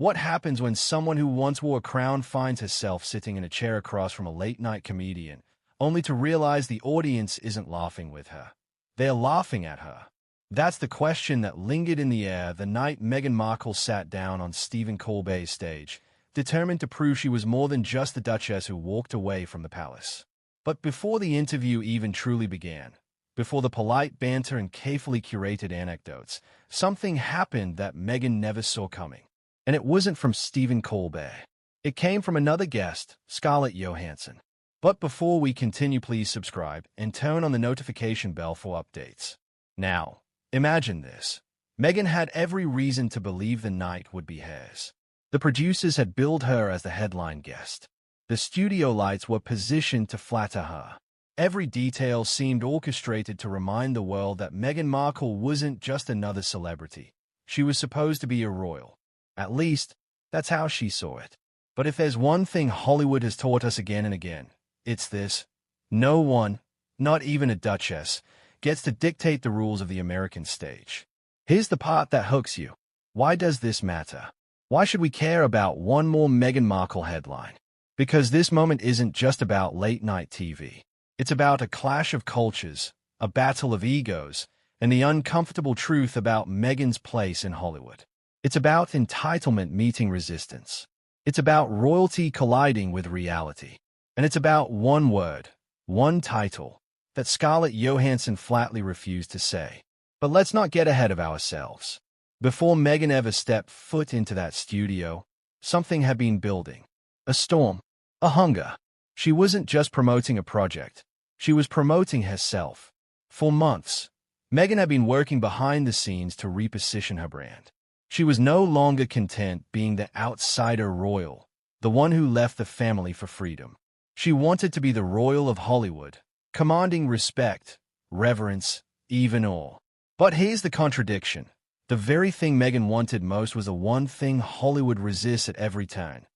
What happens when someone who once wore a crown finds herself sitting in a chair across from a late-night comedian, only to realize the audience isn't laughing with her? They're laughing at her. That's the question that lingered in the air the night Meghan Markle sat down on Stephen Colbert's stage, determined to prove she was more than just the Duchess who walked away from the palace. But before the interview even truly began, before the polite banter and carefully curated anecdotes, something happened that Meghan never saw coming. And it wasn't from Stephen Colbert. It came from another guest, Scarlett Johansson. But before we continue, please subscribe and turn on the notification bell for updates. Now, imagine this. Meghan had every reason to believe the night would be hers. The producers had billed her as the headline guest. The studio lights were positioned to flatter her. Every detail seemed orchestrated to remind the world that Meghan Markle wasn't just another celebrity. She was supposed to be a royal. At least, that's how she saw it. But if there's one thing Hollywood has taught us again and again, it's this. No one, not even a duchess, gets to dictate the rules of the American stage. Here's the part that hooks you. Why does this matter? Why should we care about one more Meghan Markle headline? Because this moment isn't just about late-night TV. It's about a clash of cultures, a battle of egos, and the uncomfortable truth about Meghan's place in Hollywood. It's about entitlement meeting resistance. It's about royalty colliding with reality. And it's about one word, one title, that Scarlett Johansson flatly refused to say. But let's not get ahead of ourselves. Before Meghan ever stepped foot into that studio, something had been building. A storm. A hunger. She wasn't just promoting a project. She was promoting herself. For months, Meghan had been working behind the scenes to reposition her brand. She was no longer content being the outsider royal, the one who left the family for freedom. She wanted to be the royal of Hollywood, commanding respect, reverence, even awe. But here's the contradiction. The very thing Meghan wanted most was the one thing Hollywood resists at every turn: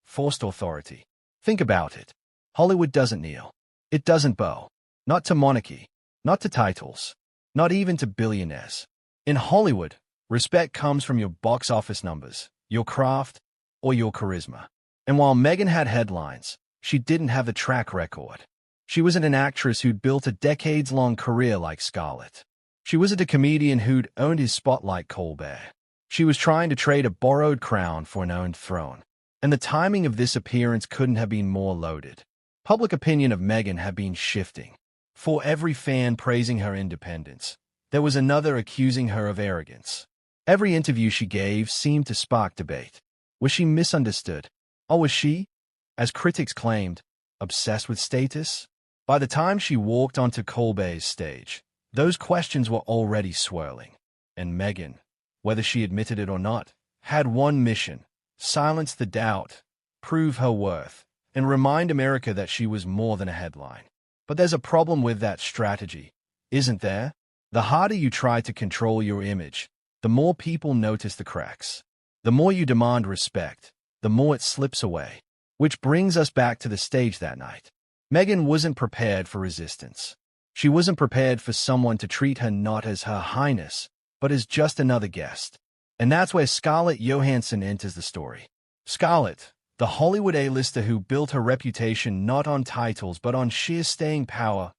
forced authority. Think about it. Hollywood doesn't kneel. It doesn't bow. Not to monarchy. Not to titles. Not even to billionaires. In Hollywood, respect comes from your box office numbers, your craft, or your charisma. And while Meghan had headlines, she didn't have the track record. She wasn't an actress who'd built a decades-long career like Scarlett. She wasn't a comedian who'd earned his spot like Colbert. She was trying to trade a borrowed crown for an owned throne. And the timing of this appearance couldn't have been more loaded. Public opinion of Meghan had been shifting. For every fan praising her independence, there was another accusing her of arrogance. Every interview she gave seemed to spark debate. Was she misunderstood? Or was she, as critics claimed, obsessed with status? By the time she walked onto Colbert's stage, those questions were already swirling. And Meghan, whether she admitted it or not, had one mission: silence the doubt, prove her worth, and remind America that she was more than a headline. But there's a problem with that strategy, isn't there? The harder you try to control your image, the more people notice the cracks. The more you demand respect, the more it slips away. Which brings us back to the stage that night. Meghan wasn't prepared for resistance. She wasn't prepared for someone to treat her not as Her Highness, but as just another guest. And that's where Scarlett Johansson enters the story. Scarlett, the Hollywood A-lister who built her reputation not on titles but on sheer staying power,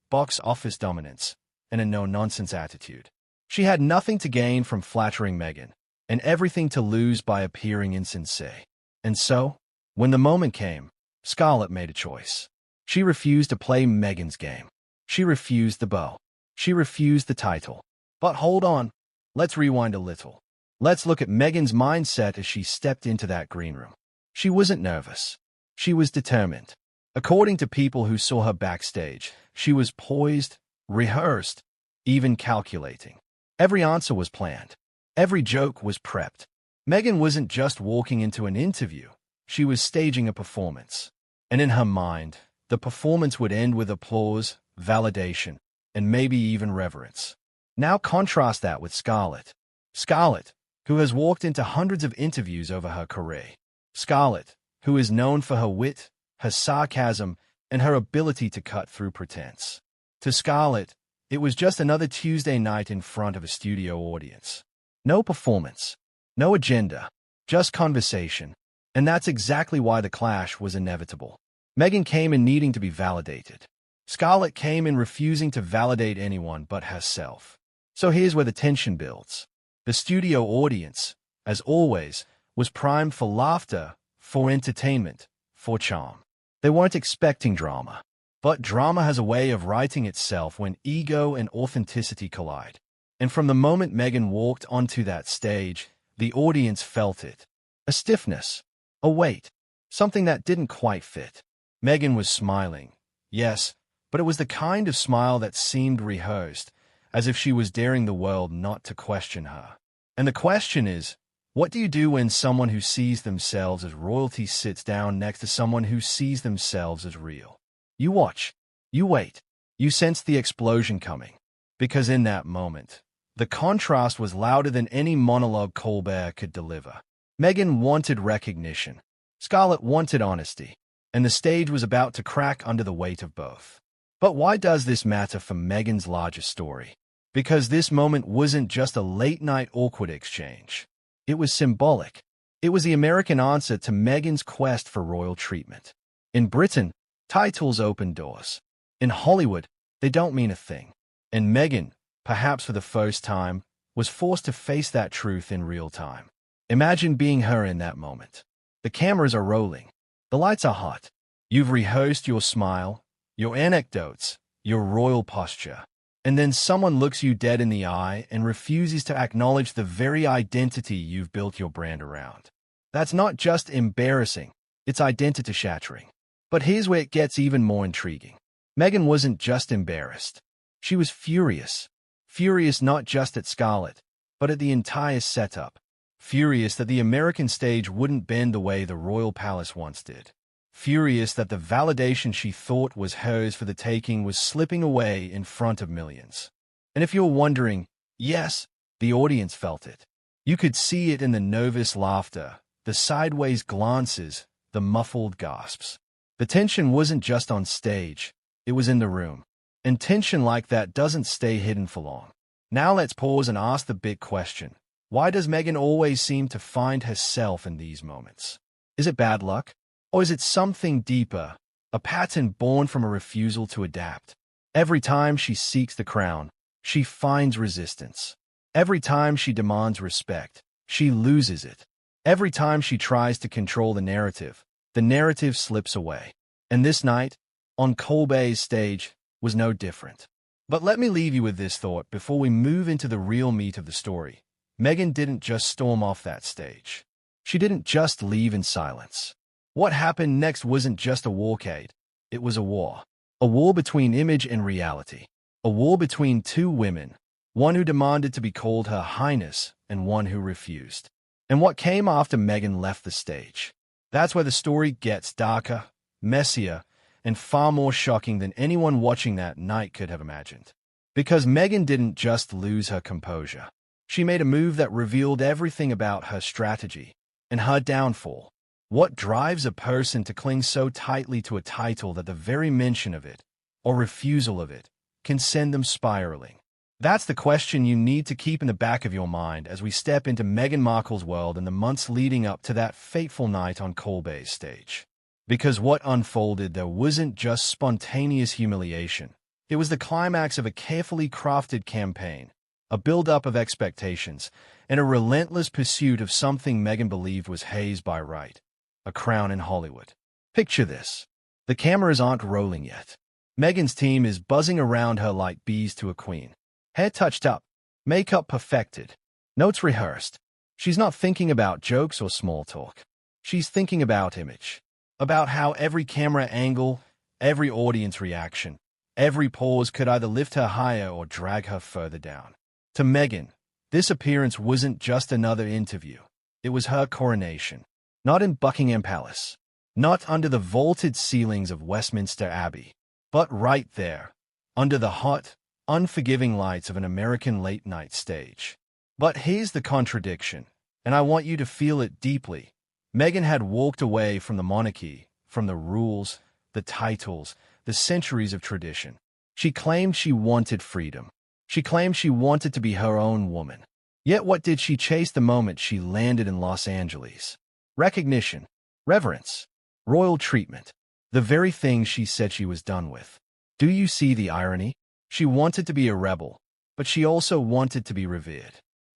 box office dominance, and a no-nonsense attitude. She had nothing to gain from flattering Meghan, and everything to lose by appearing insincere. And so, when the moment came, Scarlett made a choice. She refused to play Meghan's game. She refused the bow. She refused the title. But hold on, let's rewind a little. Let's look at Meghan's mindset as she stepped into that green room. She wasn't nervous. She was determined. According to people who saw her backstage, she was poised, rehearsed, even calculating. Every answer was planned. Every joke was prepped. Meghan wasn't just walking into an interview. She was staging a performance. And in her mind, the performance would end with applause, validation, and maybe even reverence. Now contrast that with Scarlett. Scarlett, who has walked into hundreds of interviews over her career. Scarlett, who is known for her wit, her sarcasm, and her ability to cut through pretense. To Scarlett, it was just another Tuesday night in front of a studio audience. No performance, no agenda, just conversation. And that's exactly why the clash was inevitable. Meghan came in needing to be validated. Scarlett came in refusing to validate anyone but herself. So here's where the tension builds. The studio audience, as always, was primed for laughter, for entertainment, for charm. They weren't expecting drama. But drama has a way of writing itself when ego and authenticity collide. And from the moment Meghan walked onto that stage, the audience felt it. A stiffness, a weight, something that didn't quite fit. Meghan was smiling, yes, but it was the kind of smile that seemed rehearsed, as if she was daring the world not to question her. And the question is, what do you do when someone who sees themselves as royalty sits down next to someone who sees themselves as real? You watch, you wait, you sense the explosion coming. Because in that moment, the contrast was louder than any monologue Colbert could deliver. Meghan wanted recognition. Scarlett wanted honesty. And the stage was about to crack under the weight of both. But why does this matter for Meghan's larger story? Because this moment wasn't just a late-night awkward exchange. It was symbolic. It was the American answer to Meghan's quest for royal treatment. In Britain, titles open doors. In Hollywood, they don't mean a thing. And Meghan, perhaps for the first time, was forced to face that truth in real time. Imagine being her in that moment. The cameras are rolling. The lights are hot. You've rehearsed your smile, your anecdotes, your royal posture. And then someone looks you dead in the eye and refuses to acknowledge the very identity you've built your brand around. That's not just embarrassing, it's identity-shattering. But here's where it gets even more intriguing. Meghan wasn't just embarrassed. She was furious. Furious not just at Scarlett, but at the entire setup. Furious that the American stage wouldn't bend the way the royal palace once did. Furious that the validation she thought was hers for the taking was slipping away in front of millions. And if you're wondering, yes, the audience felt it. You could see it in the nervous laughter, the sideways glances, the muffled gasps. The tension wasn't just on stage, it was in the room. And tension like that doesn't stay hidden for long. Now let's pause and ask the big question. Why does Meghan always seem to find herself in these moments? Is it bad luck? Or is it something deeper, a pattern born from a refusal to adapt? Every time she seeks the crown, she finds resistance. Every time she demands respect, she loses it. Every time she tries to control the narrative slips away. And this night, on Colbert's stage, was no different. But let me leave you with this thought before we move into the real meat of the story. Meghan didn't just storm off that stage. She didn't just leave in silence. What happened next wasn't just a warcade. It was a war. A war between image and reality. A war between two women, one who demanded to be called Her Highness and one who refused. And what came after Meghan left the stage? That's where the story gets darker, messier, and far more shocking than anyone watching that night could have imagined. Because Meghan didn't just lose her composure. She made a move that revealed everything about her strategy and her downfall. What drives a person to cling so tightly to a title that the very mention of it, or refusal of it, can send them spiraling? That's the question you need to keep in the back of your mind as we step into Meghan Markle's world in the months leading up to that fateful night on Colbert's stage. Because what unfolded there wasn't just spontaneous humiliation. It was the climax of a carefully crafted campaign, a build-up of expectations, and a relentless pursuit of something Meghan believed was hers by right. A crown in Hollywood. Picture this. The cameras aren't rolling yet. Meghan's team is buzzing around her like bees to a queen. Hair touched up, makeup perfected, notes rehearsed. She's not thinking about jokes or small talk. She's thinking about image. About how every camera angle, every audience reaction, every pause could either lift her higher or drag her further down. To Meghan, this appearance wasn't just another interview. It was her coronation. Not in Buckingham Palace, not under the vaulted ceilings of Westminster Abbey, but right there, under the hot, unforgiving lights of an American late-night stage. But here's the contradiction, and I want you to feel it deeply. Meghan had walked away from the monarchy, from the rules, the titles, the centuries of tradition. She claimed she wanted freedom. She claimed she wanted to be her own woman. Yet what did she chase the moment she landed in Los Angeles? Recognition, reverence, royal treatment. The very thing she said she was done with. Do you see the irony? She wanted to be a rebel, but she also wanted to be revered.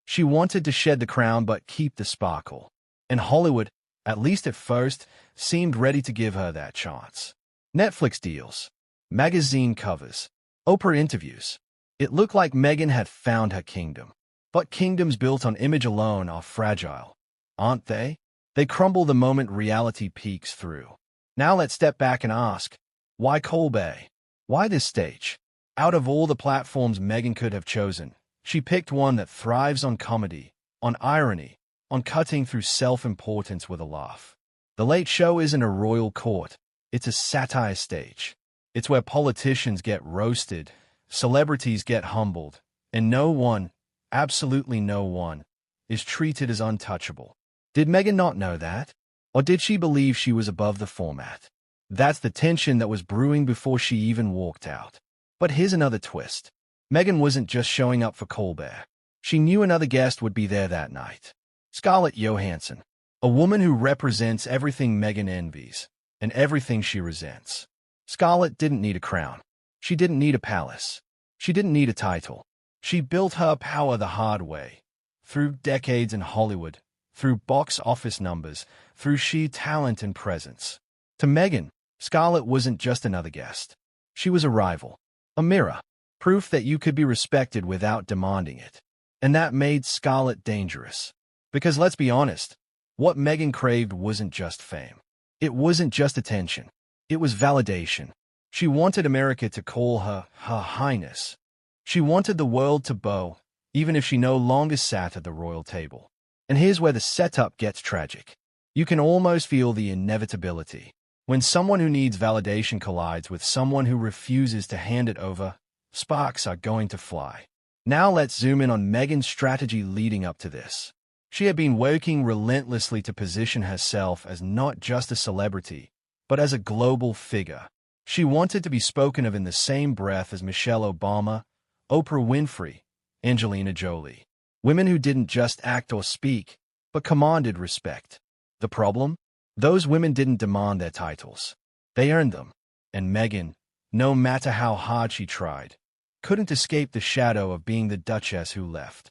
She wanted to shed the crown but keep the sparkle. And Hollywood, at least at first, seemed ready to give her that chance. Netflix deals, magazine covers, Oprah interviews. It looked like Meghan had found her kingdom. But kingdoms built on image alone are fragile, aren't they? They crumble the moment reality peeks through. Now let's step back and ask, why Colbert? Why this stage? Out of all the platforms Meghan could have chosen, she picked one that thrives on comedy, on irony, on cutting through self-importance with a laugh. The Late Show isn't a royal court. It's a satire stage. It's where politicians get roasted, celebrities get humbled, and no one, absolutely no one, is treated as untouchable. Did Meghan not know that? Or did she believe she was above the format? That's the tension that was brewing before she even walked out. But here's another twist. Meghan wasn't just showing up for Colbert. She knew another guest would be there that night. Scarlett Johansson, a woman who represents everything Meghan envies and everything she resents. Scarlett didn't need a crown. She didn't need a palace. She didn't need a title. She built her power the hard way, through decades in Hollywood, through box office numbers, through sheer talent and presence. To Meghan, Scarlett wasn't just another guest. She was a rival, a mirror, proof that you could be respected without demanding it. And that made Scarlett dangerous. Because let's be honest, what Meghan craved wasn't just fame. It wasn't just attention. It was validation. She wanted America to call her Her Highness. She wanted the world to bow, even if she no longer sat at the royal table. And here's where the setup gets tragic. You can almost feel the inevitability. When someone who needs validation collides with someone who refuses to hand it over, sparks are going to fly. Now let's zoom in on Meghan's strategy leading up to this. She had been working relentlessly to position herself as not just a celebrity, but as a global figure. She wanted to be spoken of in the same breath as Michelle Obama, Oprah Winfrey, Angelina Jolie. Women who didn't just act or speak, but commanded respect. The problem? Those women didn't demand their titles. They earned them. And Meghan, no matter how hard she tried, couldn't escape the shadow of being the duchess who left.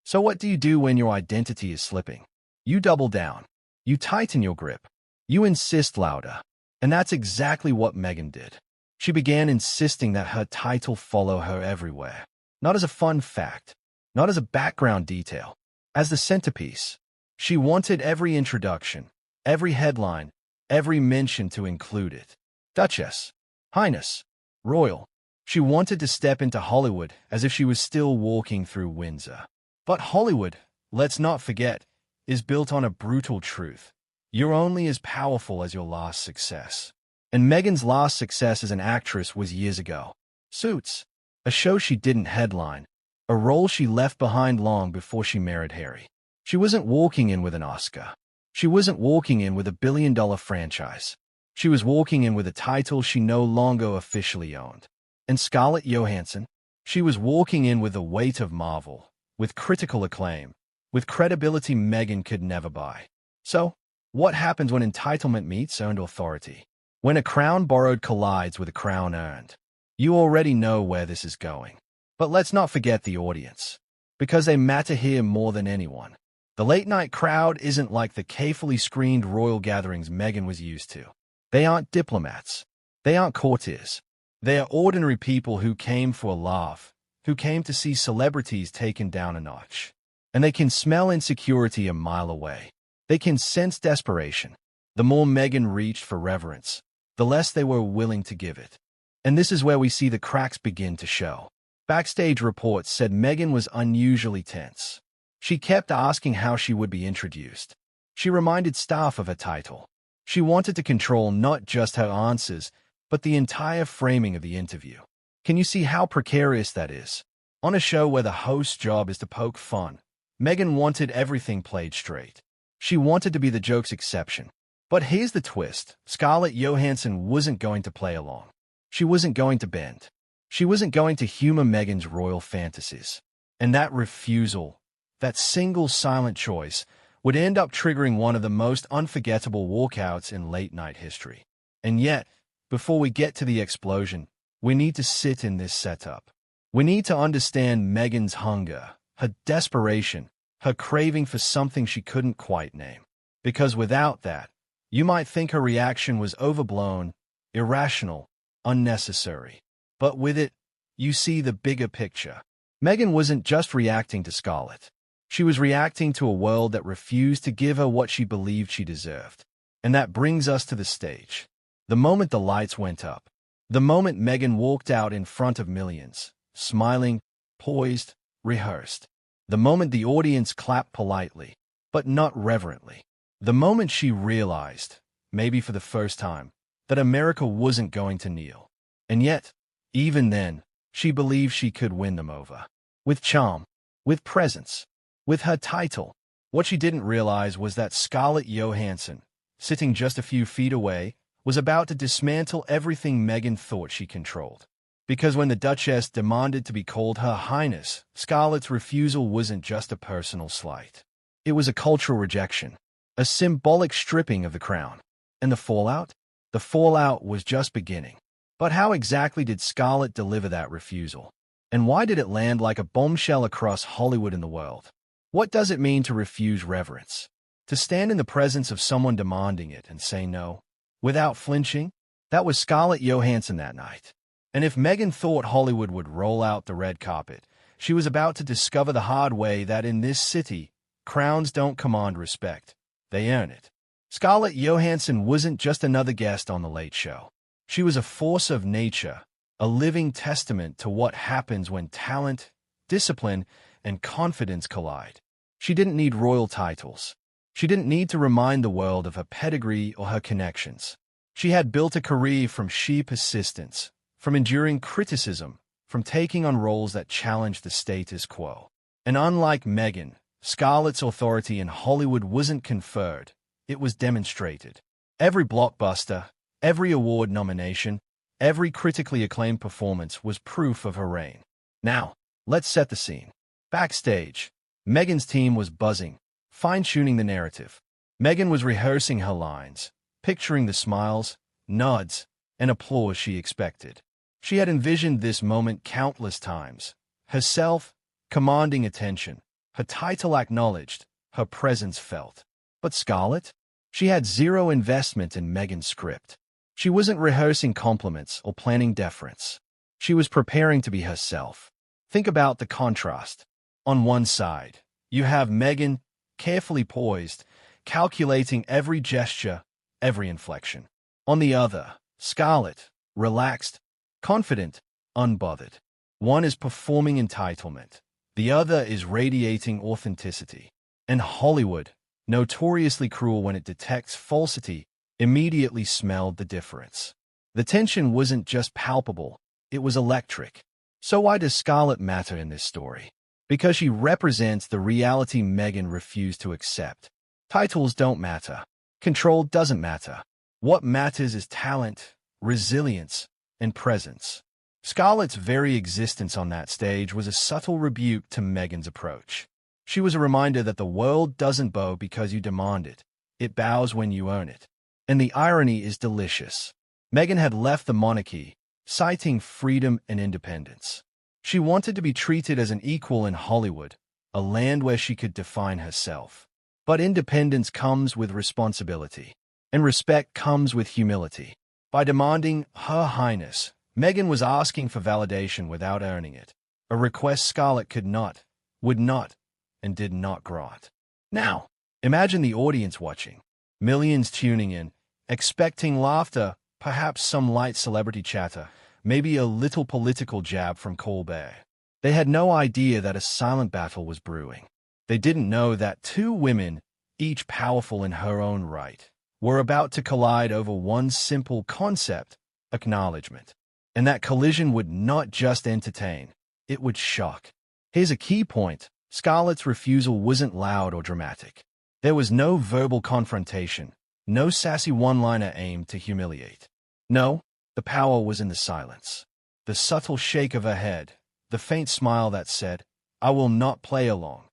So what do you do when your identity is slipping? You double down. You tighten your grip. You insist louder. And that's exactly what Meghan did. She began insisting that her title follow her everywhere. Not as a fun fact, not as a background detail, as the centerpiece. She wanted every introduction, every headline, every mention to include it. Duchess, Highness, Royal. She wanted to step into Hollywood as if she was still walking through Windsor. But Hollywood, let's not forget, is built on a brutal truth. You're only as powerful as your last success. And Meghan's last success as an actress was years ago. Suits, a show she didn't headline, a role she left behind long before she married Harry. She wasn't walking in with an Oscar. She wasn't walking in with a billion-dollar franchise. She was walking in with a title she no longer officially owned. And Scarlett Johansson, she was walking in with the weight of Marvel, with critical acclaim, with credibility Meghan could never buy. So, what happens when entitlement meets earned authority? When a crown borrowed collides with a crown earned? You already know where this is going. But let's not forget the audience, because they matter here more than anyone. The late-night crowd isn't like the carefully screened royal gatherings Meghan was used to. They aren't diplomats. They aren't courtiers. They are ordinary people who came for a laugh, who came to see celebrities taken down a notch. And they can smell insecurity a mile away. They can sense desperation. The more Meghan reached for reverence, the less they were willing to give it. And this is where we see the cracks begin to show. Backstage reports said Meghan was unusually tense. She kept asking how she would be introduced. She reminded staff of her title. She wanted to control not just her answers, but the entire framing of the interview. Can you see how precarious that is? On a show where the host's job is to poke fun, Meghan wanted everything played straight. She wanted to be the joke's exception. But here's the twist. Scarlett Johansson wasn't going to play along. She wasn't going to bend. She wasn't going to humor Meghan's royal fantasies. And that refusal, that single silent choice, would end up triggering one of the most unforgettable walkouts in late-night history. And yet, before we get to the explosion, we need to sit in this setup. We need to understand Meghan's hunger, her desperation, her craving for something she couldn't quite name. Because without that, you might think her reaction was overblown, irrational, unnecessary. But with it, you see the bigger picture. Meghan wasn't just reacting to Scarlett. She was reacting to a world that refused to give her what she believed she deserved. And that brings us to the stage. The moment the lights went up. The moment Meghan walked out in front of millions, smiling, poised, rehearsed. The moment the audience clapped politely, but not reverently. The moment she realized, maybe for the first time, that America wasn't going to kneel. And yet, even then, she believed she could win them over. With charm, with presence, with her title. What she didn't realize was that Scarlett Johansson, sitting just a few feet away, was about to dismantle everything Meghan thought she controlled. Because when the Duchess demanded to be called Her Highness, Scarlett's refusal wasn't just a personal slight. It was a cultural rejection, a symbolic stripping of the crown. And the fallout? The fallout was just beginning. But how exactly did Scarlett deliver that refusal? And why did it land like a bombshell across Hollywood and the world? What does it mean to refuse reverence? To stand in the presence of someone demanding it and say no, without flinching? That was Scarlett Johansson that night. And if Meghan thought Hollywood would roll out the red carpet, she was about to discover the hard way that in this city, crowns don't command respect. They earn it. Scarlett Johansson wasn't just another guest on The Late Show. She was a force of nature, a living testament to what happens when talent, discipline, and confidence collide. She didn't need royal titles. She didn't need to remind the world of her pedigree or her connections. She had built a career from sheer persistence, from enduring criticism, from taking on roles that challenged the status quo. And unlike Meghan, Scarlett's authority in Hollywood wasn't conferred, it was demonstrated. Every blockbuster, every award nomination, every critically acclaimed performance was proof of her reign. Now, let's set the scene. Backstage, Meghan's team was buzzing, fine-tuning the narrative. Meghan was rehearsing her lines, picturing the smiles, nods, and applause she expected. She had envisioned this moment countless times, herself commanding attention, her title acknowledged, her presence felt. But Scarlett? She had zero investment in Meghan's script. She wasn't rehearsing compliments or planning deference. She was preparing to be herself. Think about the contrast. On one side, you have Meghan, carefully poised, calculating every gesture, every inflection. On the other, Scarlett, relaxed, confident, unbothered. One is performing entitlement. The other is radiating authenticity. And Hollywood, notoriously cruel when it detects falsity, immediately smelled the difference. The tension wasn't just palpable, it was electric. So why does Scarlett matter in this story? Because she represents the reality Meghan refused to accept. Titles don't matter. Control doesn't matter. What matters is talent, resilience, and presence. Scarlett's very existence on that stage was a subtle rebuke to Meghan's approach. She was a reminder that the world doesn't bow because you demand it. It bows when you earn it. And the irony is delicious. Meghan had left the monarchy, citing freedom and independence. She wanted to be treated as an equal in Hollywood, a land where she could define herself. But independence comes with responsibility, and respect comes with humility. By demanding Her Highness, Meghan was asking for validation without earning it, a request Scarlett could not, would not, and did not grant. Now, imagine the audience watching, millions tuning in, expecting laughter, perhaps some light celebrity chatter, maybe a little political jab from Colbert. They had no idea that a silent battle was brewing. They didn't know that two women, each powerful in her own right, were about to collide over one simple concept, acknowledgement. And that collision would not just entertain, it would shock. Here's a key point. Scarlett's refusal wasn't loud or dramatic. There was no verbal confrontation, no sassy one-liner aimed to humiliate. No, the power was in the silence. The subtle shake of her head, the faint smile that said, "I will not play along."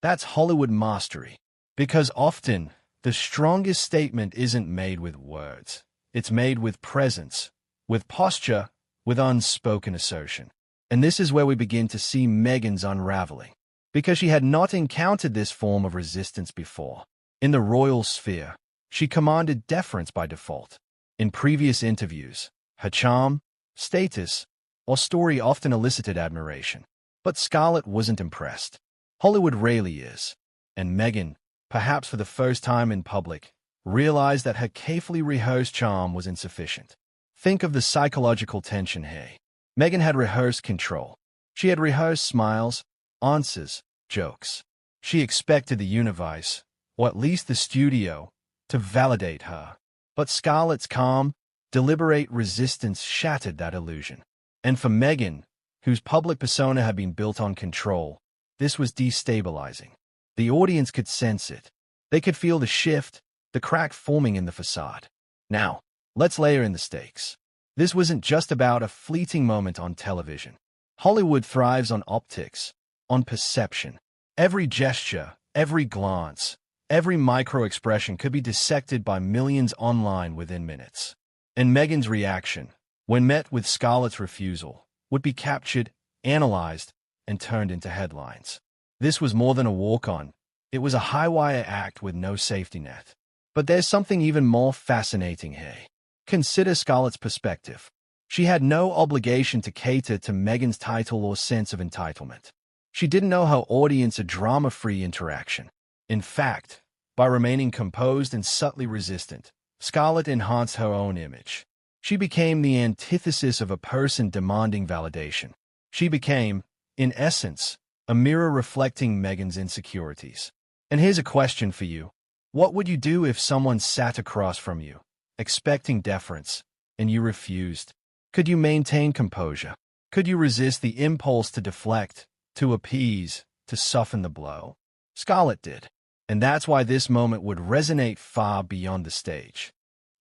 That's Hollywood mastery. Because often, the strongest statement isn't made with words. It's made with presence, with posture, with unspoken assertion. And this is where we begin to see Meghan's unraveling. Because she had not encountered this form of resistance before. In the royal sphere, she commanded deference by default. In previous interviews, her charm, status, or story often elicited admiration. But Scarlett wasn't impressed. Hollywood rarely is. And Meghan, perhaps for the first time in public, realized that her carefully rehearsed charm was insufficient. Think of the psychological tension here. Meghan had rehearsed control. She had rehearsed smiles, answers, jokes. She expected the universe, or at least the studio, to validate her. But Scarlett's calm, deliberate resistance shattered that illusion. And for Meghan, whose public persona had been built on control, this was destabilizing. The audience could sense it. They could feel the shift, the crack forming in the facade. Now, let's layer in the stakes. This wasn't just about a fleeting moment on television. Hollywood thrives on optics, on perception. Every gesture, every glance, every micro-expression could be dissected by millions online within minutes. And Meghan's reaction, when met with Scarlett's refusal, would be captured, analyzed, and turned into headlines. This was more than a walk-on. It was a high-wire act with no safety net. But there's something even more fascinating here. Consider Scarlett's perspective. She had no obligation to cater to Meghan's title or sense of entitlement. She didn't know her audience a drama-free interaction. In fact, by remaining composed and subtly resistant, Scarlett enhanced her own image. She became the antithesis of a person demanding validation. She became, in essence, a mirror reflecting Meghan's insecurities. And here's a question for you. What would you do if someone sat across from you, expecting deference, and you refused? Could you maintain composure? Could you resist the impulse to deflect, to appease, to soften the blow? Scarlett did. And that's why this moment would resonate far beyond the stage.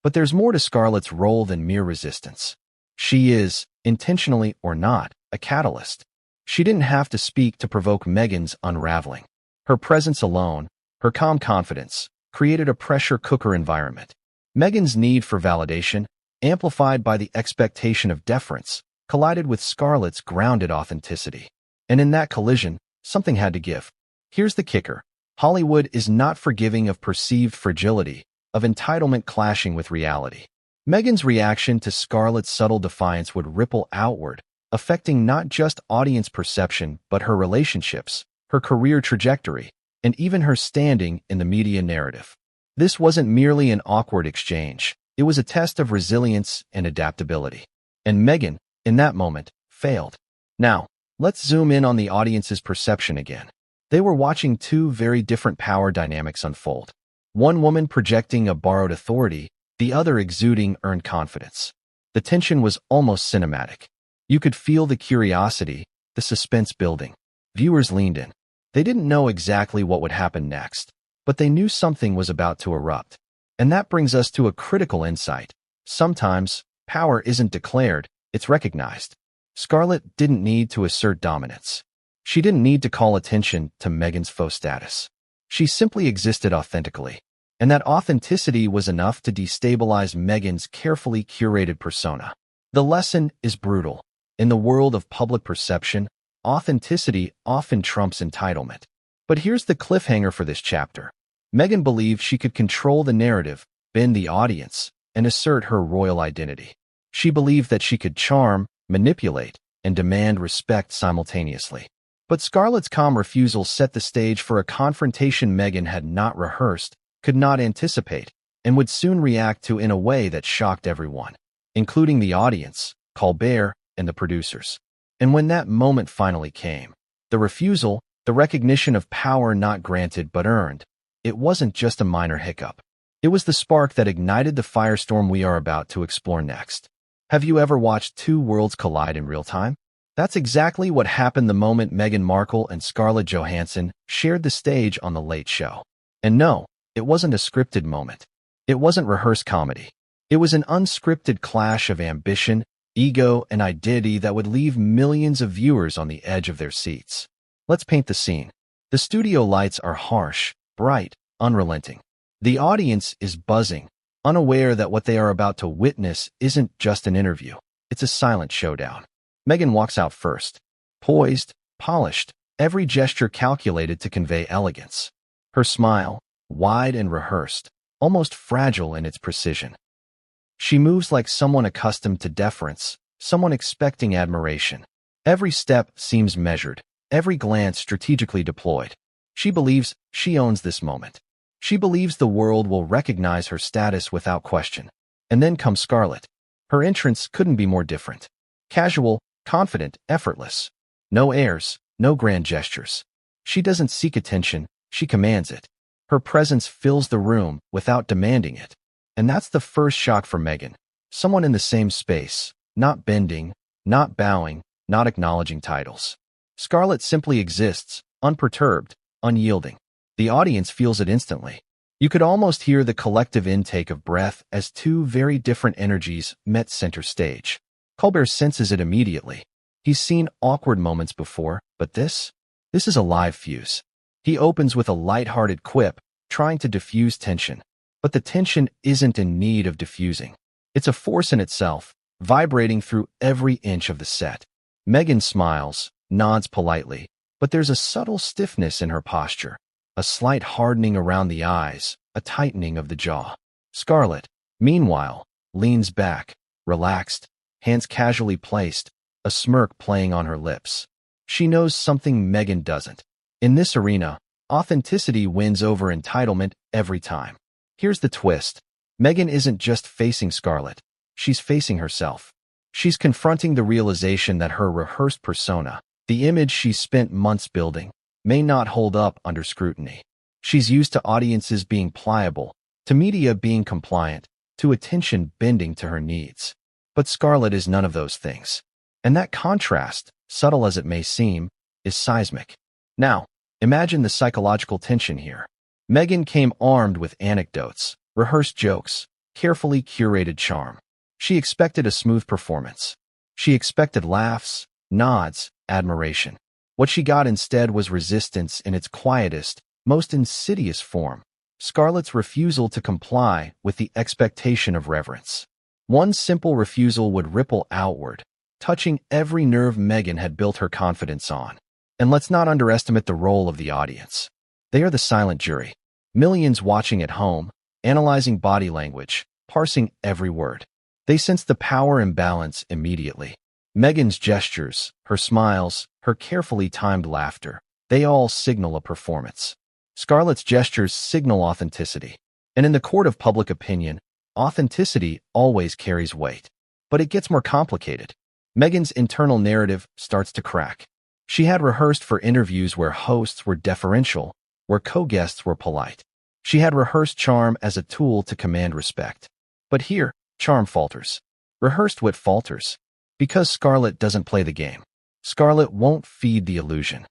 But there's more to Scarlett's role than mere resistance. She is, intentionally or not, a catalyst. She didn't have to speak to provoke Meghan's unraveling. Her presence alone, her calm confidence, created a pressure cooker environment. Meghan's need for validation, amplified by the expectation of deference, collided with Scarlett's grounded authenticity. And in that collision, something had to give. Here's the kicker. Hollywood is not forgiving of perceived fragility, of entitlement clashing with reality. Meghan's reaction to Scarlett's subtle defiance would ripple outward, affecting not just audience perception but her relationships, her career trajectory, and even her standing in the media narrative. This wasn't merely an awkward exchange. It was a test of resilience and adaptability. And Meghan, in that moment, failed. Now, let's zoom in on the audience's perception again. They were watching two very different power dynamics unfold. One woman projecting a borrowed authority, the other exuding earned confidence. The tension was almost cinematic. You could feel the curiosity, the suspense building. Viewers leaned in. They didn't know exactly what would happen next, but they knew something was about to erupt. And that brings us to a critical insight. Sometimes, power isn't declared, it's recognized. Scarlett didn't need to assert dominance. She didn't need to call attention to Meghan's faux status. She simply existed authentically. And that authenticity was enough to destabilize Meghan's carefully curated persona. The lesson is brutal. In the world of public perception, authenticity often trumps entitlement. But here's the cliffhanger for this chapter. Meghan believed she could control the narrative, bend the audience, and assert her royal identity. She believed that she could charm, manipulate, and demand respect simultaneously. But Scarlett's calm refusal set the stage for a confrontation Meghan had not rehearsed, could not anticipate, and would soon react to in a way that shocked everyone, including the audience, Colbert, and the producers. And when that moment finally came, the refusal, the recognition of power not granted but earned, it wasn't just a minor hiccup. It was the spark that ignited the firestorm we are about to explore next. Have you ever watched two worlds collide in real time? That's exactly what happened the moment Meghan Markle and Scarlett Johansson shared the stage on The Late Show. And no, it wasn't a scripted moment. It wasn't rehearsed comedy. It was an unscripted clash of ambition, ego, and identity that would leave millions of viewers on the edge of their seats. Let's paint the scene. The studio lights are harsh, bright, unrelenting. The audience is buzzing, unaware that what they are about to witness isn't just an interview. It's a silent showdown. Meghan walks out first, poised, polished, every gesture calculated to convey elegance. Her smile, wide and rehearsed, almost fragile in its precision. She moves like someone accustomed to deference, someone expecting admiration. Every step seems measured, every glance strategically deployed. She believes she owns this moment. She believes the world will recognize her status without question. And then comes Scarlett. Her entrance couldn't be more different. Casual, confident, effortless. No airs, no grand gestures. She doesn't seek attention, she commands it. Her presence fills the room without demanding it. And that's the first shock for Meghan. Someone in the same space, not bending, not bowing, not acknowledging titles. Scarlett simply exists, unperturbed, unyielding. The audience feels it instantly. You could almost hear the collective intake of breath as two very different energies met center stage. Colbert senses it immediately. He's seen awkward moments before, but this is a live fuse. He opens with a light-hearted quip, trying to diffuse tension. But the tension isn't in need of diffusing. It's a force in itself, vibrating through every inch of the set. Meghan smiles, nods politely, but there's a subtle stiffness in her posture, a slight hardening around the eyes, a tightening of the jaw. Scarlett, meanwhile, leans back, relaxed, hands casually placed, a smirk playing on her lips. She knows something Meghan doesn't. In this arena, authenticity wins over entitlement every time. Here's the twist. Meghan isn't just facing Scarlett. She's facing herself. She's confronting the realization that her rehearsed persona, the image she spent months building, may not hold up under scrutiny. She's used to audiences being pliable, to media being compliant, to attention bending to her needs. But Scarlett is none of those things. And that contrast, subtle as it may seem, is seismic. Now, imagine the psychological tension here. Meghan came armed with anecdotes, rehearsed jokes, carefully curated charm. She expected a smooth performance. She expected laughs, nods, admiration. What she got instead was resistance in its quietest, most insidious form. Scarlett's refusal to comply with the expectation of reverence. One simple refusal would ripple outward, touching every nerve Meghan had built her confidence on. And let's not underestimate the role of the audience. They are the silent jury. Millions watching at home, analyzing body language, parsing every word. They sense the power imbalance immediately. Meghan's gestures, her smiles, her carefully timed laughter, they all signal a performance. Scarlett's gestures signal authenticity. And in the court of public opinion, authenticity always carries weight. But it gets more complicated. Meghan's internal narrative starts to crack. She had rehearsed for interviews where hosts were deferential, where co-guests were polite. She had rehearsed charm as a tool to command respect. But here, charm falters. Rehearsed wit falters. Because Scarlett doesn't play the game. Scarlett won't feed the illusion.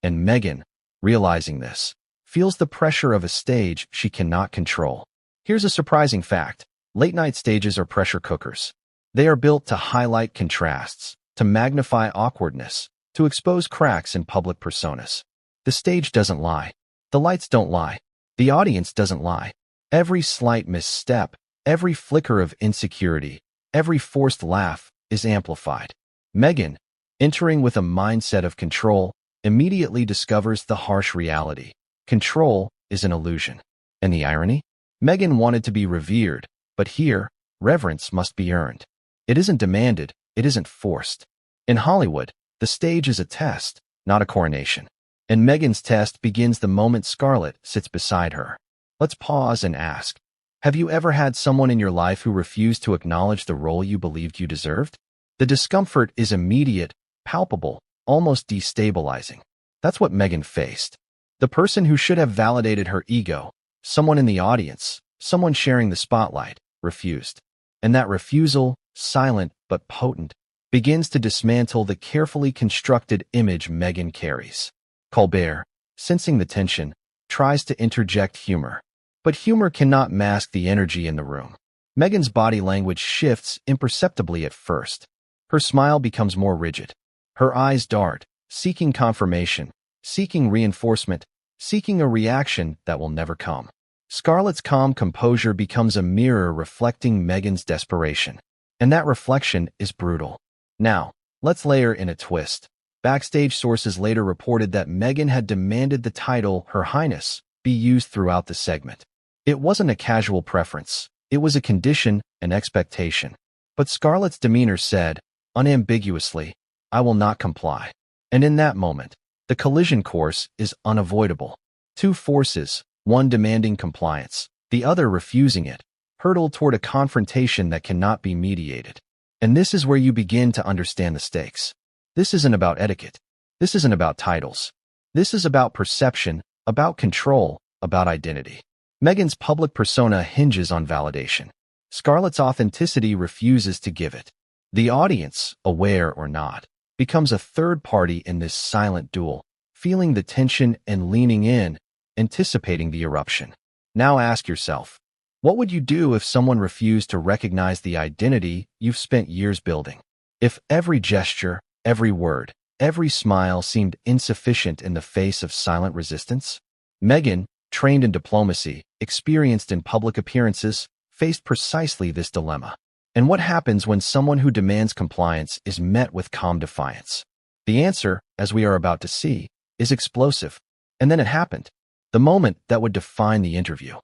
And Meghan, realizing this, feels the pressure of a stage she cannot control. Here's a surprising fact. Late-night stages are pressure cookers. They are built to highlight contrasts, to magnify awkwardness, to expose cracks in public personas. The stage doesn't lie. The lights don't lie. The audience doesn't lie. Every slight misstep, every flicker of insecurity, every forced laugh is amplified. Meghan, entering with a mindset of control, immediately discovers the harsh reality. Control is an illusion. And the irony? Meghan wanted to be revered, but here, reverence must be earned. It isn't demanded, it isn't forced. In Hollywood, the stage is a test, not a coronation. And Meghan's test begins the moment Scarlett sits beside her. Let's pause and ask, have you ever had someone in your life who refused to acknowledge the role you believed you deserved? The discomfort is immediate, palpable, almost destabilizing. That's what Meghan faced. The person who should have validated her ego, someone in the audience, someone sharing the spotlight, refused. And that refusal, silent but potent, begins to dismantle the carefully constructed image Meghan carries. Colbert, sensing the tension, tries to interject humor. But humor cannot mask the energy in the room. Meghan's body language shifts imperceptibly at first. Her smile becomes more rigid. Her eyes dart, seeking confirmation, seeking reinforcement, seeking a reaction that will never come. Scarlett's calm composure becomes a mirror reflecting Meghan's desperation. And that reflection is brutal. Now, let's layer in a twist. Backstage sources later reported that Meghan had demanded the title Her Highness be used throughout the segment. It wasn't a casual preference. It was a condition, an expectation. But Scarlett's demeanor said, unambiguously, I will not comply. And in that moment, the collision course is unavoidable. Two forces, one demanding compliance, the other refusing it, hurtle toward a confrontation that cannot be mediated. And this is where you begin to understand the stakes. This isn't about etiquette. This isn't about titles. This is about perception, about control, about identity. Meghan's public persona hinges on validation. Scarlett's authenticity refuses to give it. The audience, aware or not, becomes a third party in this silent duel, feeling the tension and leaning in, anticipating the eruption. Now ask yourself, what would you do if someone refused to recognize the identity you've spent years building? If every gesture, every word, every smile seemed insufficient in the face of silent resistance? Meghan, trained in diplomacy, experienced in public appearances, faced precisely this dilemma. And what happens when someone who demands compliance is met with calm defiance? The answer, as we are about to see, is explosive. And then it happened. The moment that would define the interview.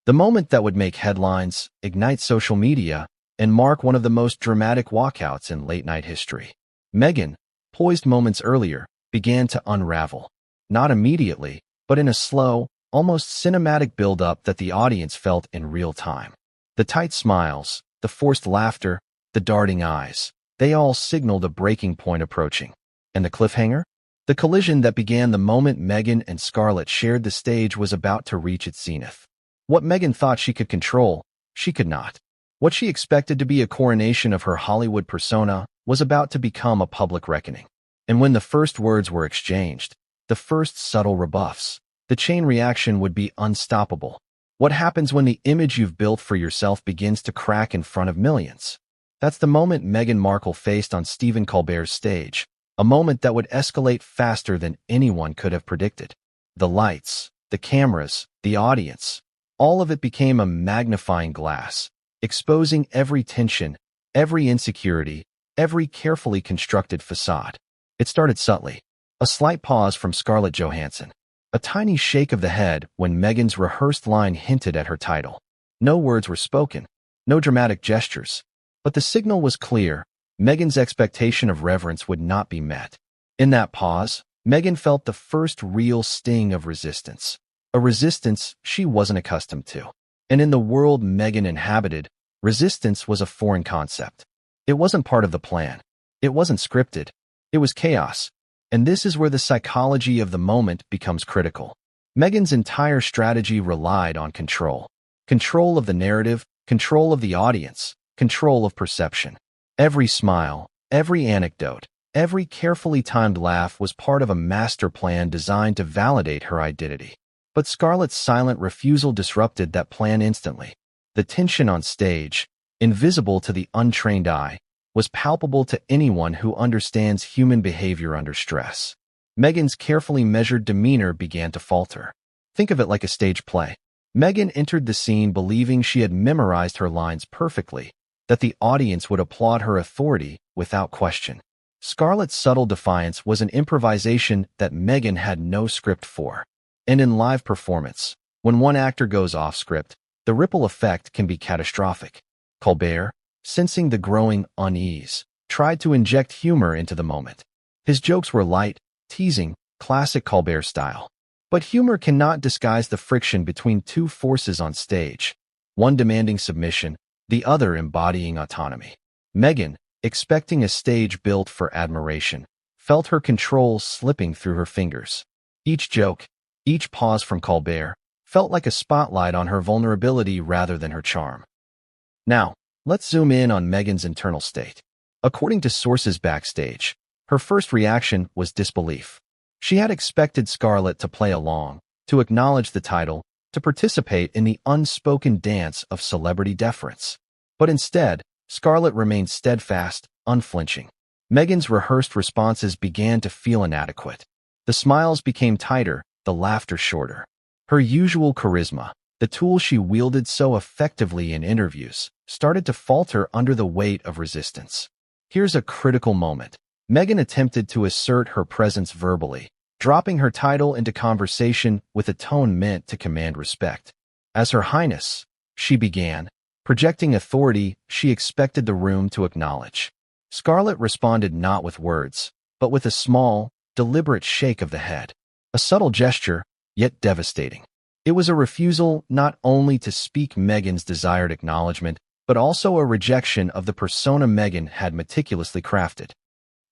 The moment that would make headlines, ignite social media, and mark one of the most dramatic walkouts in late-night history. Meghan, poised moments earlier, began to unravel. Not immediately, but in a slow, almost cinematic build-up that the audience felt in real time. The tight smiles, the forced laughter, the darting eyes, they all signaled a breaking point approaching. And the cliffhanger? The collision that began the moment Meghan and Scarlett shared the stage was about to reach its zenith. What Meghan thought she could control, she could not. What she expected to be a coronation of her Hollywood persona was about to become a public reckoning. And when the first words were exchanged, the first subtle rebuffs, the chain reaction would be unstoppable. What happens when the image you've built for yourself begins to crack in front of millions? That's the moment Meghan Markle faced on Stephen Colbert's stage, a moment that would escalate faster than anyone could have predicted. The lights, the cameras, the audience, all of it became a magnifying glass, exposing every tension, every insecurity, every carefully constructed facade. It started subtly. A slight pause from Scarlett Johansson. A tiny shake of the head when Meghan's rehearsed line hinted at her title. No words were spoken, no dramatic gestures. But the signal was clear. Meghan's expectation of reverence would not be met. In that pause, Meghan felt the first real sting of resistance. A resistance she wasn't accustomed to. And in the world Meghan inhabited, resistance was a foreign concept. It wasn't part of the plan. It wasn't scripted. It was chaos. And this is where the psychology of the moment becomes critical. Meghan's entire strategy relied on control. Control of the narrative, control of the audience, control of perception. Every smile, every anecdote, every carefully timed laugh was part of a master plan designed to validate her identity. But Scarlett's silent refusal disrupted that plan instantly. The tension on stage, invisible to the untrained eye, was palpable to anyone who understands human behavior under stress. Meghan's carefully measured demeanor began to falter. Think of it like a stage play. Meghan entered the scene believing she had memorized her lines perfectly, that the audience would applaud her authority without question. Scarlett's subtle defiance was an improvisation that Meghan had no script for. And in live performance, when one actor goes off script, the ripple effect can be catastrophic. Colbert, sensing the growing unease, tried to inject humor into the moment. His jokes were light, teasing, classic Colbert style. But humor cannot disguise the friction between two forces on stage, one demanding submission, the other embodying autonomy. Meghan, expecting a stage built for admiration, felt her control slipping through her fingers. Each joke, each pause from Colbert, felt like a spotlight on her vulnerability rather than her charm. Now, let's zoom in on Meghan's internal state. According to sources backstage, her first reaction was disbelief. She had expected Scarlett to play along, to acknowledge the title, to participate in the unspoken dance of celebrity deference. But instead, Scarlett remained steadfast, unflinching. Meghan's rehearsed responses began to feel inadequate. The smiles became tighter, the laughter shorter. Her usual charisma, the tool she wielded so effectively in interviews, started to falter under the weight of resistance. Here's a critical moment. Meghan attempted to assert her presence verbally, dropping her title into conversation with a tone meant to command respect. As Her Highness, she began, projecting authority she expected the room to acknowledge. Scarlett responded not with words, but with a small, deliberate shake of the head. A subtle gesture, yet devastating. It was a refusal not only to speak Meghan's desired acknowledgement, but also a rejection of the persona Meghan had meticulously crafted.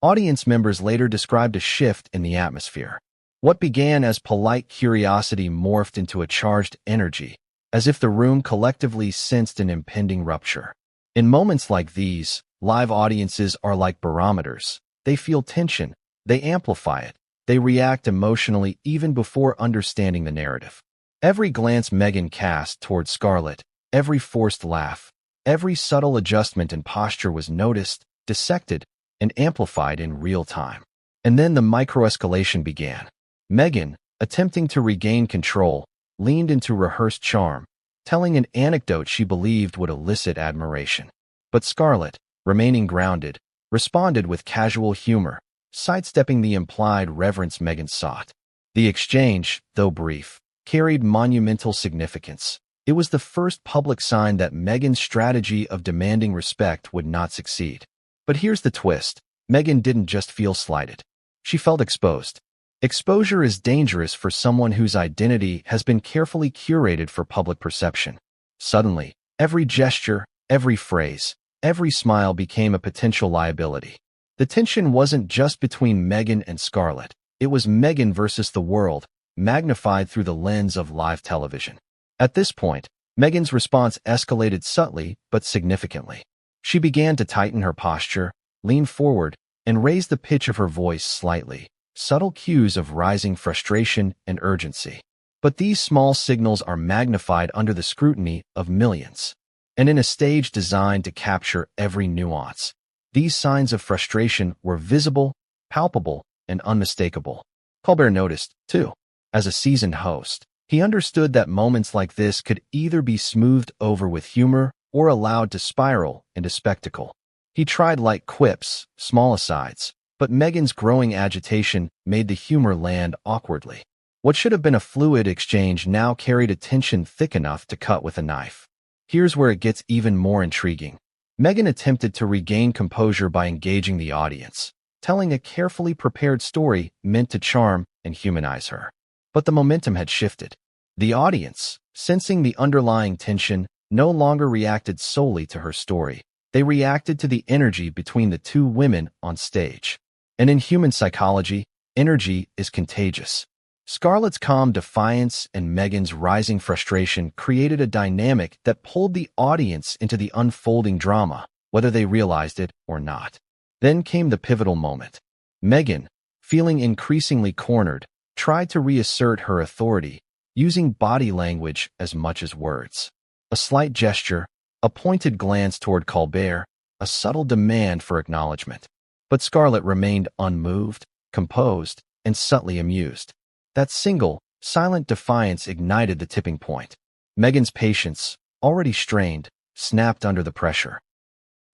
Audience members later described a shift in the atmosphere. What began as polite curiosity morphed into a charged energy, as if the room collectively sensed an impending rupture. In moments like these, live audiences are like barometers. They feel tension, they amplify it, they react emotionally even before understanding the narrative. Every glance Meghan cast toward Scarlett, every forced laugh, every subtle adjustment in posture was noticed, dissected, and amplified in real time. And then the microescalation began. Meghan, attempting to regain control, leaned into rehearsed charm, telling an anecdote she believed would elicit admiration. But Scarlett, remaining grounded, responded with casual humor, sidestepping the implied reverence Meghan sought. The exchange, though brief, carried monumental significance. It was the first public sign that Meghan's strategy of demanding respect would not succeed. But here's the twist. Meghan didn't just feel slighted. She felt exposed. Exposure is dangerous for someone whose identity has been carefully curated for public perception. Suddenly, every gesture, every phrase, every smile became a potential liability. The tension wasn't just between Meghan and Scarlett. It was Meghan versus the world, magnified through the lens of live television. At this point, Meghan's response escalated subtly but significantly. She began to tighten her posture, lean forward, and raise the pitch of her voice slightly. Subtle cues of rising frustration and urgency. But these small signals are magnified under the scrutiny of millions. And in a stage designed to capture every nuance, these signs of frustration were visible, palpable, and unmistakable. Colbert noticed, too. As a seasoned host, he understood that moments like this could either be smoothed over with humor or allowed to spiral into spectacle. He tried light quips, small asides, but Meghan's growing agitation made the humor land awkwardly. What should have been a fluid exchange now carried a tension thick enough to cut with a knife. Here's where it gets even more intriguing. Meghan attempted to regain composure by engaging the audience, telling a carefully prepared story meant to charm and humanize her. But the momentum had shifted. The audience, sensing the underlying tension, no longer reacted solely to her story. They reacted to the energy between the two women on stage. And in human psychology, energy is contagious. Scarlett's calm defiance and Meghan's rising frustration created a dynamic that pulled the audience into the unfolding drama, whether they realized it or not. Then came the pivotal moment. Meghan, feeling increasingly cornered, tried to reassert her authority, using body language as much as words. A slight gesture, a pointed glance toward Colbert, a subtle demand for acknowledgement. But Scarlett remained unmoved, composed, and subtly amused. That single, silent defiance ignited the tipping point. Meghan's patience, already strained, snapped under the pressure.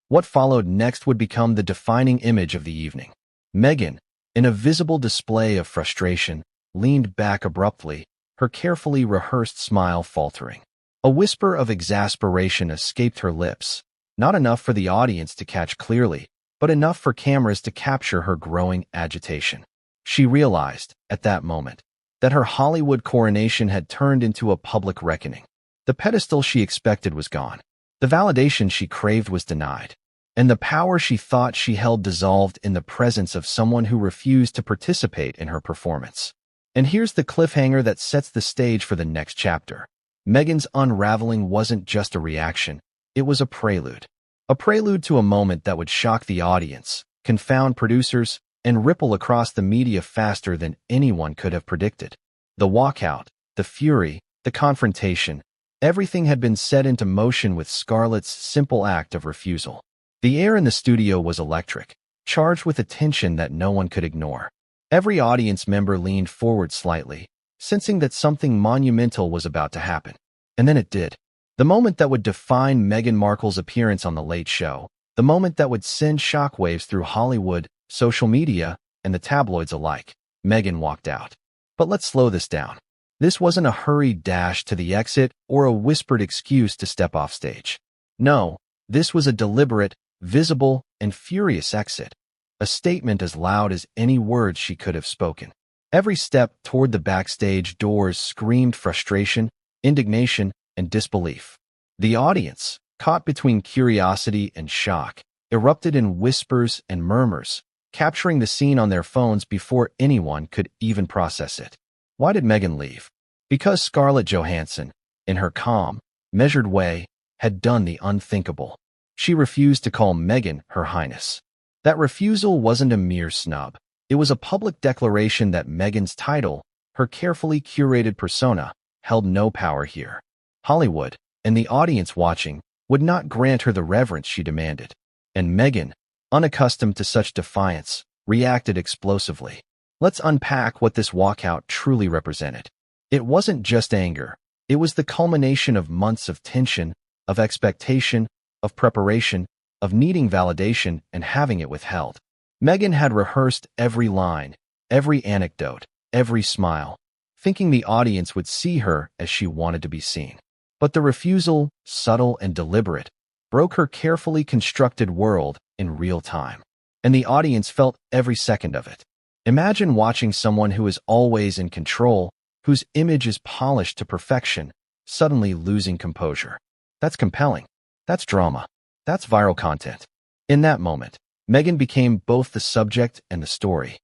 What followed next would become the defining image of the evening. Meghan, in a visible display of frustration, leaned back abruptly, her carefully rehearsed smile faltering. A whisper of exasperation escaped her lips, not enough for the audience to catch clearly, but enough for cameras to capture her growing agitation. She realized, at that moment, that her Hollywood coronation had turned into a public reckoning. The pedestal she expected was gone. The validation she craved was denied. And the power she thought she held dissolved in the presence of someone who refused to participate in her performance. And here's the cliffhanger that sets the stage for the next chapter. Meghan's unraveling wasn't just a reaction, it was a prelude. A prelude to a moment that would shock the audience, confound producers, and ripple across the media faster than anyone could have predicted. The walkout, the fury, the confrontation, everything had been set into motion with Scarlett's simple act of refusal. The air in the studio was electric, charged with a tension that no one could ignore. Every audience member leaned forward slightly, sensing that something monumental was about to happen. And then it did. The moment that would define Meghan Markle's appearance on The Late Show, the moment that would send shockwaves through Hollywood, social media, and the tabloids alike. Meghan walked out. But let's slow this down. This wasn't a hurried dash to the exit or a whispered excuse to step off stage. No, this was a deliberate, visible, and furious exit. A statement as loud as any words she could have spoken. Every step toward the backstage doors screamed frustration, indignation, and disbelief. The audience, caught between curiosity and shock, erupted in whispers and murmurs, capturing the scene on their phones before anyone could even process it. Why did Meghan leave? Because Scarlett Johansson, in her calm, measured way, had done the unthinkable. She refused to call Meghan Her Highness. That refusal wasn't a mere snub. It was a public declaration that Meghan's title, her carefully curated persona, held no power here. Hollywood, and the audience watching, would not grant her the reverence she demanded. And Meghan, unaccustomed to such defiance, reacted explosively. Let's unpack what this walkout truly represented. It wasn't just anger. It was the culmination of months of tension, of expectation, of preparation, of needing validation and having it withheld. Meghan had rehearsed every line, every anecdote, every smile, thinking the audience would see her as she wanted to be seen. But the refusal, subtle and deliberate, broke her carefully constructed world in real time. And the audience felt every second of it. Imagine watching someone who is always in control, whose image is polished to perfection, suddenly losing composure. That's compelling. That's drama. That's viral content. In that moment, Meghan became both the subject and the story.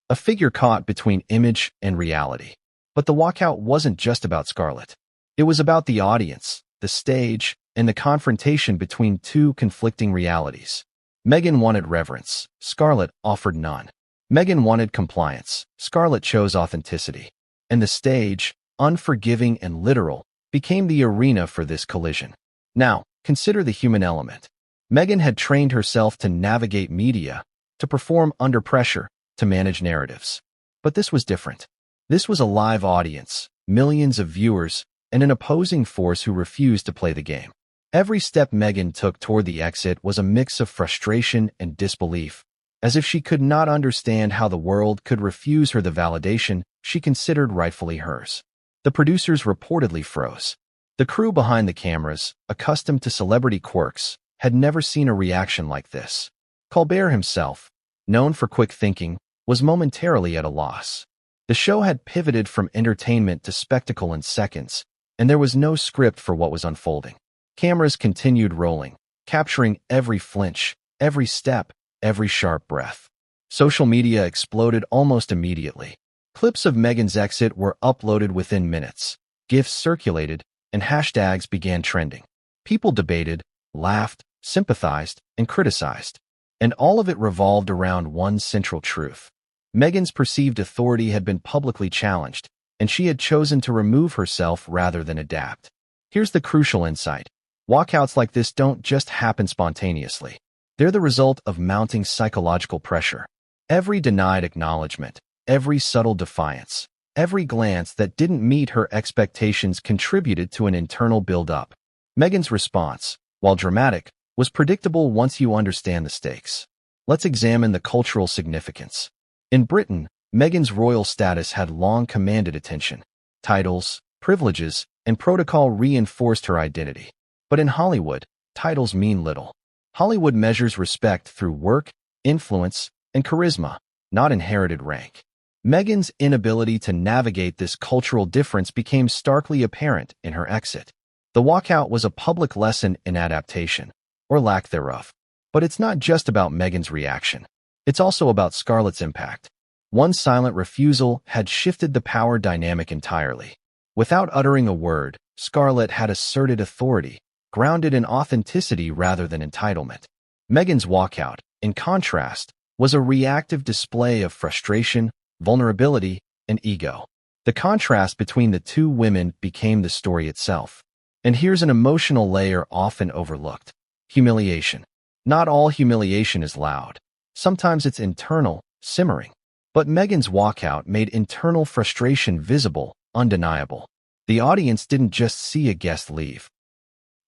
A figure caught between image and reality. But the walkout wasn't just about Scarlett. It was about the audience, the stage, and the confrontation between two conflicting realities. Meghan wanted reverence. Scarlett offered none. Meghan wanted compliance. Scarlett chose authenticity. And the stage, unforgiving and literal, became the arena for this collision. Now, consider the human element. Meghan had trained herself to navigate media, to perform under pressure, to manage narratives. But this was different. This was a live audience, millions of viewers, and an opposing force who refused to play the game. Every step Meghan took toward the exit was a mix of frustration and disbelief, as if she could not understand how the world could refuse her the validation she considered rightfully hers. The producers reportedly froze. The crew behind the cameras, accustomed to celebrity quirks, had never seen a reaction like this. Colbert himself, known for quick thinking, was momentarily at a loss. The show had pivoted from entertainment to spectacle in seconds, and there was no script for what was unfolding. Cameras continued rolling, capturing every flinch, every step, every sharp breath. Social media exploded almost immediately. Clips of Meghan's exit were uploaded within minutes. GIFs circulated, and hashtags began trending. People debated, laughed, sympathized, and criticized. And all of it revolved around one central truth. Meghan's perceived authority had been publicly challenged, and she had chosen to remove herself rather than adapt. Here's the crucial insight. Walkouts like this don't just happen spontaneously. They're the result of mounting psychological pressure. Every denied acknowledgement, every subtle defiance, every glance that didn't meet her expectations contributed to an internal build-up. Meghan's response, while dramatic, was predictable once you understand the stakes. Let's examine the cultural significance. In Britain, Meghan's royal status had long commanded attention. Titles, privileges, and protocol reinforced her identity. But in Hollywood, titles mean little. Hollywood measures respect through work, influence, and charisma, not inherited rank. Meghan's inability to navigate this cultural difference became starkly apparent in her exit. The walkout was a public lesson in adaptation, or lack thereof. But it's not just about Meghan's reaction. It's also about Scarlett's impact. One silent refusal had shifted the power dynamic entirely. Without uttering a word, Scarlett had asserted authority, grounded in authenticity rather than entitlement. Meghan's walkout, in contrast, was a reactive display of frustration, vulnerability, and ego. The contrast between the two women became the story itself. And here's an emotional layer often overlooked. Humiliation. Not all humiliation is loud. Sometimes it's internal, simmering. But Meghan's walkout made internal frustration visible, undeniable. The audience didn't just see a guest leave.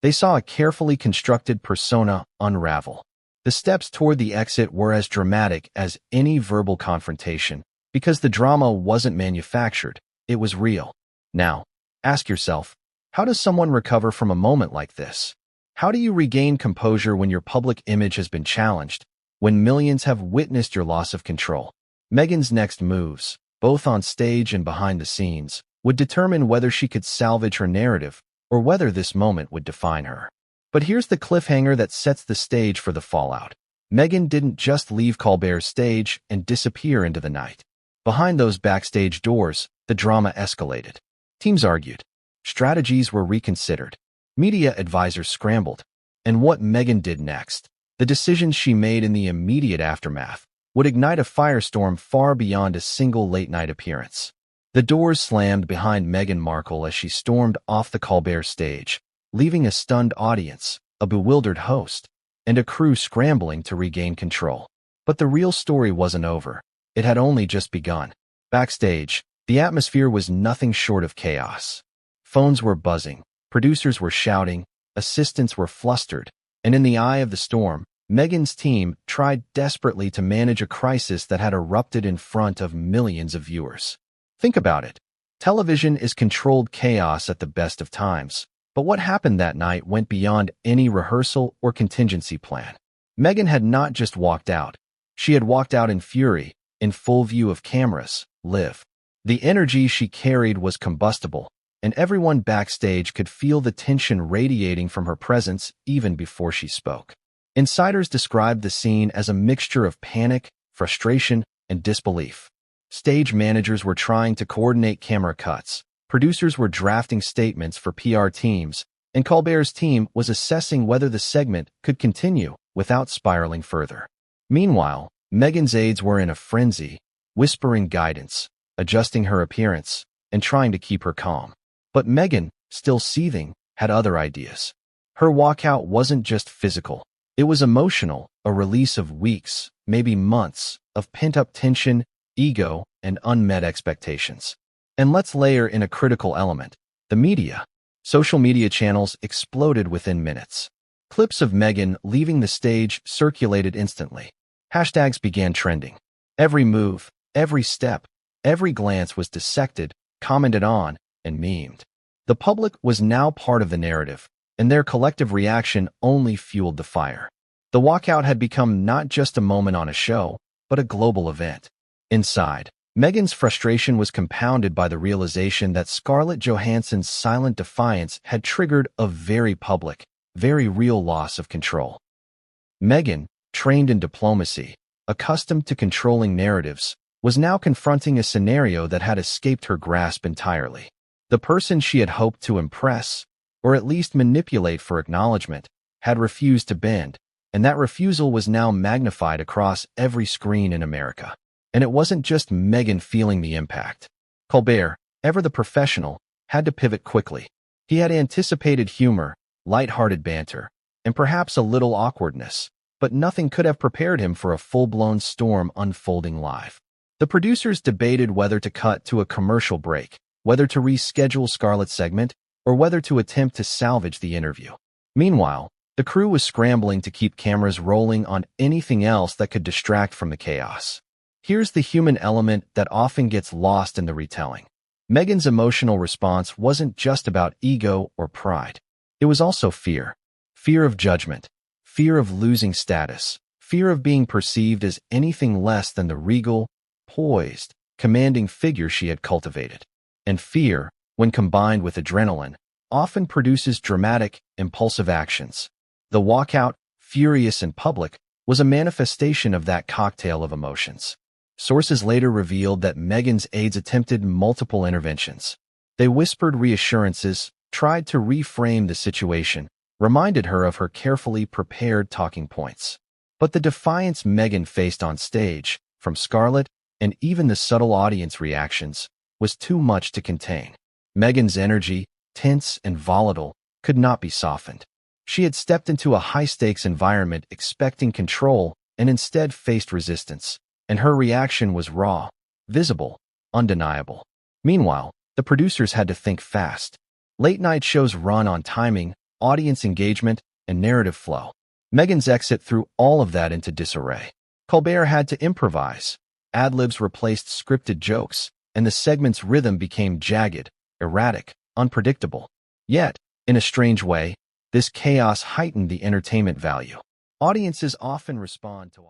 They saw a carefully constructed persona unravel. The steps toward the exit were as dramatic as any verbal confrontation, because the drama wasn't manufactured, it was real. Now, ask yourself, how does someone recover from a moment like this? How do you regain composure when your public image has been challenged, when millions have witnessed your loss of control? Meghan's next moves, both on stage and behind the scenes, would determine whether she could salvage her narrative or whether this moment would define her. But here's the cliffhanger that sets the stage for the fallout. Meghan didn't just leave Colbert's stage and disappear into the night. Behind those backstage doors, the drama escalated. Teams argued. Strategies were reconsidered. Media advisors scrambled. And what Meghan did next, the decisions she made in the immediate aftermath, would ignite a firestorm far beyond a single late-night appearance. The doors slammed behind Meghan Markle as she stormed off the Colbert stage, leaving a stunned audience, a bewildered host, and a crew scrambling to regain control. But the real story wasn't over. It had only just begun. Backstage, the atmosphere was nothing short of chaos. Phones were buzzing, producers were shouting, assistants were flustered, and in the eye of the storm, Meghan's team tried desperately to manage a crisis that had erupted in front of millions of viewers. Think about it. Television is controlled chaos at the best of times. But what happened that night went beyond any rehearsal or contingency plan. Meghan had not just walked out. She had walked out in fury, in full view of cameras, live. The energy she carried was combustible, and everyone backstage could feel the tension radiating from her presence even before she spoke. Insiders described the scene as a mixture of panic, frustration, and disbelief. Stage managers were trying to coordinate camera cuts. Producers were drafting statements for PR teams, and Colbert's team was assessing whether the segment could continue without spiraling further. Meanwhile, Meghan's aides were in a frenzy, whispering guidance, adjusting her appearance, and trying to keep her calm. But Meghan, still seething, had other ideas. Her walkout wasn't just physical. It was emotional, a release of weeks, maybe months, of pent-up tension, ego, and unmet expectations. And let's layer in a critical element, the media. Social media channels exploded within minutes. Clips of Meghan leaving the stage circulated instantly. Hashtags began trending. Every move, every step, every glance was dissected, commented on, and memed. The public was now part of the narrative, and their collective reaction only fueled the fire. The walkout had become not just a moment on a show, but a global event. Inside, Meghan's frustration was compounded by the realization that Scarlett Johansson's silent defiance had triggered a very public, very real loss of control. Meghan, trained in diplomacy, accustomed to controlling narratives, was now confronting a scenario that had escaped her grasp entirely. The person she had hoped to impress, or at least manipulate for acknowledgement, had refused to bend, and that refusal was now magnified across every screen in America. And it wasn't just Meghan feeling the impact. Colbert, ever the professional, had to pivot quickly. He had anticipated humor, light-hearted banter, and perhaps a little awkwardness, but nothing could have prepared him for a full-blown storm unfolding live. The producers debated whether to cut to a commercial break, whether to reschedule Scarlett's segment, or whether to attempt to salvage the interview. Meanwhile, the crew was scrambling to keep cameras rolling on anything else that could distract from the chaos. Here's the human element that often gets lost in the retelling. Meghan's emotional response wasn't just about ego or pride. It was also fear. Fear of judgment. Fear of losing status. Fear of being perceived as anything less than the regal, poised, commanding figure she had cultivated. And fear, when combined with adrenaline, often produces dramatic, impulsive actions. The walkout, furious in public, was a manifestation of that cocktail of emotions. Sources later revealed that Meghan's aides attempted multiple interventions. They whispered reassurances, tried to reframe the situation, reminded her of her carefully prepared talking points. But the defiance Meghan faced on stage, from Scarlett, and even the subtle audience reactions, was too much to contain. Meghan's energy, tense and volatile, could not be softened. She had stepped into a high-stakes environment expecting control and instead faced resistance. and her reaction was raw, visible, undeniable. Meanwhile, the producers had to think fast. Late-night shows run on timing, audience engagement, and narrative flow. Meghan's exit threw all of that into disarray. Colbert had to improvise. Ad-libs replaced scripted jokes, and the segment's rhythm became jagged, erratic, unpredictable. Yet, in a strange way, this chaos heightened the entertainment value. Audiences often respond to